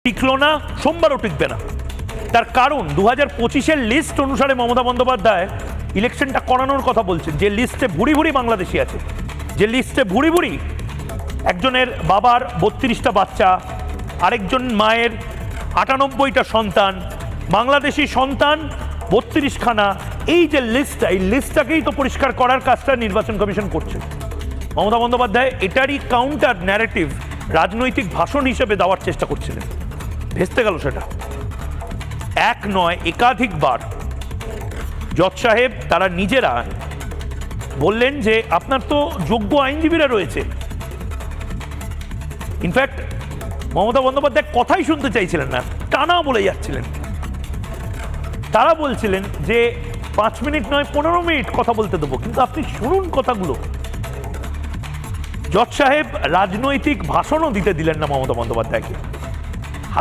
টিকলো না, সোমবারও টিকবে না। তার কারণ 2025-এর লিস্ট অনুসারে মমতা বন্দ্যোপাধ্যায় ইলেকশনটা করানোর কথা বলছেন, যে লিস্টে ভুড়ি ভুড়ি বাংলাদেশি আছে, যে লিস্টে ভুড়ি ভুড়ি একজনের বাবার 32টা বাচ্চা, আরেকজন মায়ের 98টা সন্তান, বাংলাদেশি সন্তান 32খানা, এই যে লিস্টটা, এই লিস্টটাকেই তো পরিষ্কার করার কাজটা নির্বাচন কমিশন করছে। মমতা বন্দ্যোপাধ্যায় এটারই কাউন্টার ন্যারেটিভ রাজনৈতিক ভাষণ হিসেবে দেওয়ার চেষ্টা করছিলেন, ভেস্তে গেল সেটা। এক নয়, একাধিকবার জজ সাহেব তারা নিজেরা বললেন যে আপনার তো যোগ্য আইনজীবীরা রয়েছে। ইনফ্যাক্ট মমতা বন্দ্যোপাধ্যায় কথাই শুনতে চাইছিলেন না, টানা বলে যাচ্ছিলেন। তারা বলছিলেন যে 5 মিনিট নয় 15 মিনিট কথা বলতে দেবো, কিন্তু আপনি শুনুন কথাগুলো। জজ সাহেব রাজনৈতিক ভাষণও দিতে দিলেন না মমতা বন্দ্যোপাধ্যায়কে।